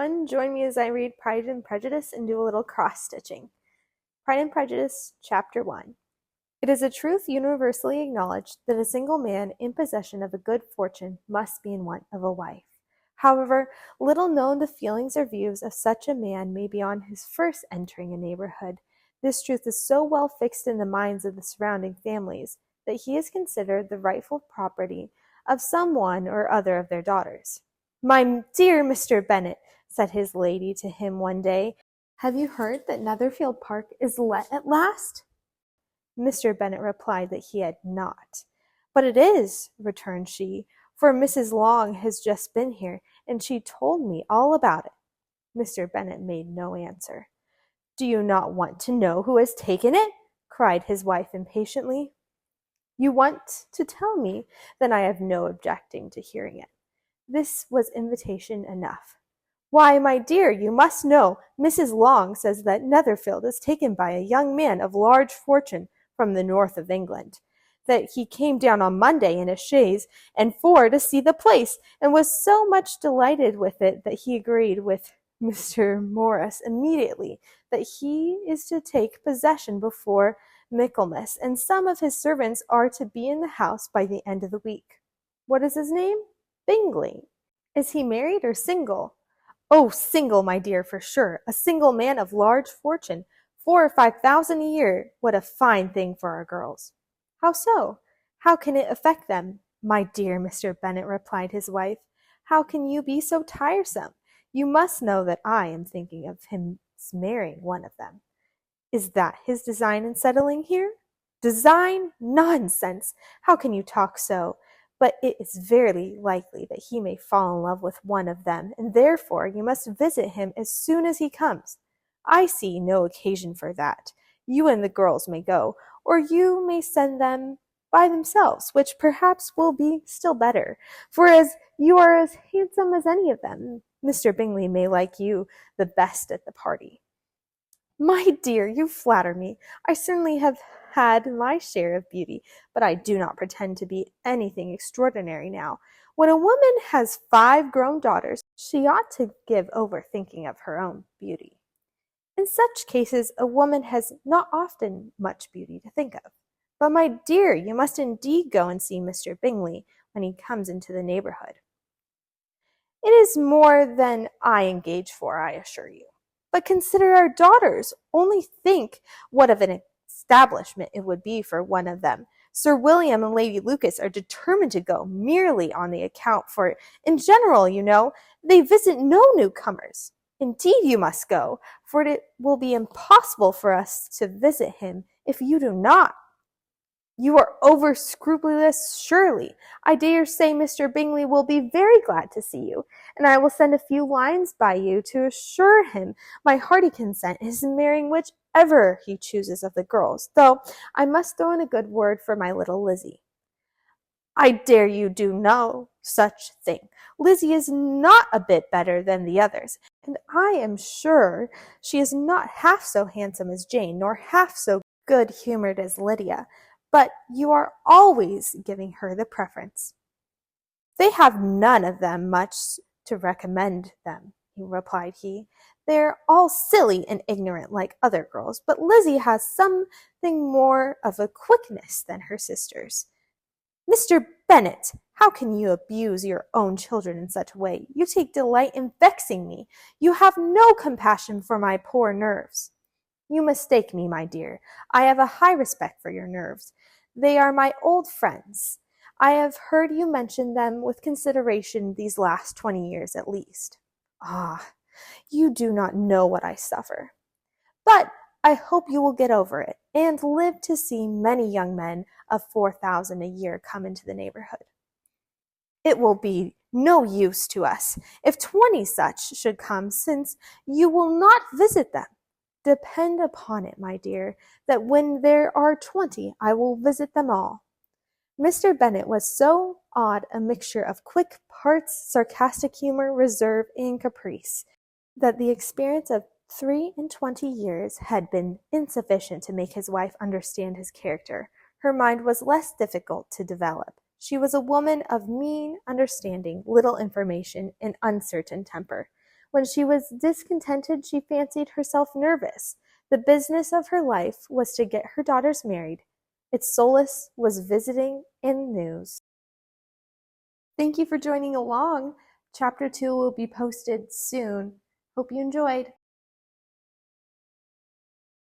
everyone. Join me as I read Pride and Prejudice and do a little cross-stitching. Pride and Prejudice, Chapter 1. It is a truth universally acknowledged that a single man in possession of a good fortune must be in want of a wife. However, little known the feelings or views of such a man may be on his first entering a neighborhood. This truth is so well fixed in the minds of the surrounding families that he is considered the rightful property of some one or other of their daughters. "My dear Mr. Bennet," said his lady to him one day, "have you heard that Netherfield Park is let at last?" Mr. Bennet replied that he had not. "But it is," returned she, "for Mrs. Long has just been here, and she told me all about it." Mr. Bennet made no answer. "Do you not want to know who has taken it?" cried his wife impatiently. "You want to tell me? Then I have no objecting to hearing it." This was invitation enough. "Why, my dear, you must know. Mrs. Long says that Netherfield is taken by a young man of large fortune from the north of England, that he came down on Monday in a chaise and four to see the place, and was so much delighted with it that he agreed with Mr. Morris immediately that he is to take possession before Michaelmas, and some of his servants are to be in the house by the end of the week. What is his name? Bingley. Is he married or single?" "Oh, single, my dear, for sure. A single man of large fortune, 4,000 or 5,000 a year. What a fine thing for our girls." "How so? How can it affect them?" "My dear Mr. Bennet," replied his wife, "how can you be so tiresome? You must know that I am thinking of him marrying one of them." "Is that his design in settling here?" "Design? Nonsense! How can you talk so? But it is very likely that he may fall in love with one of them, and therefore you must visit him as soon as he comes." "I see no occasion for that. You and the girls may go, or you may send them by themselves, which perhaps will be still better, for as you are as handsome as any of them, Mr. Bingley may like you the best at the party." "My dear, you flatter me. I certainly have had my share of beauty, but I do not pretend to be anything extraordinary now. When a woman has 5 grown daughters, she ought to give over thinking of her own beauty. In such cases, a woman has not often much beauty to think of. But, my dear, you must indeed go and see Mr. Bingley when he comes into the neighborhood." "It is more than I engage for, I assure you. But consider our daughters. Only think what of an establishment it would be for one of them. Sir William and Lady Lucas are determined to go merely on the account, for in general, you know, they visit no newcomers. Indeed you must go, for it will be impossible for us to visit him if you do not." "You are over scrupulous, surely. I dare say Mr. Bingley will be very glad to see you, and I will send a few lines by you to assure him my hearty consent is in marrying whichever he chooses of the girls, though I must throw in a good word for my little Lizzie." "I dare you do no such thing. Lizzie is not a bit better than the others, and I am sure she is not half so handsome as Jane, nor half so good-humoured as Lydia. But you are always giving her the preference." "They have none of them much to recommend them," replied he. "They are all silly and ignorant like other girls, but Lizzie has something more of a quickness than her sisters." "Mr. Bennet, how can you abuse your own children in such a way? You take delight in vexing me. You have no compassion for my poor nerves." "You mistake me, my dear. I have a high respect for your nerves. They are my old friends. I have heard you mention them with consideration these last 20 years at least." "Ah, you do not know what I suffer. But I hope you will get over it, and live to see many young men of 4,000 a year come into the neighborhood." "It will be no use to us if 20 such should come, since you will not visit them." "Depend upon it, my dear, that when there are 20, I will visit them all." Mr. Bennet was so odd a mixture of quick parts, sarcastic humour, reserve, and caprice, that the experience of 23 years had been insufficient to make his wife understand his character. Her mind was less difficult to develop. She was a woman of mean understanding, little information, and uncertain temper. When she was discontented, she fancied herself nervous. The business of her life was to get her daughters married. Its solace was visiting and news. Thank you for joining along. Chapter 2 will be posted soon. Hope you enjoyed.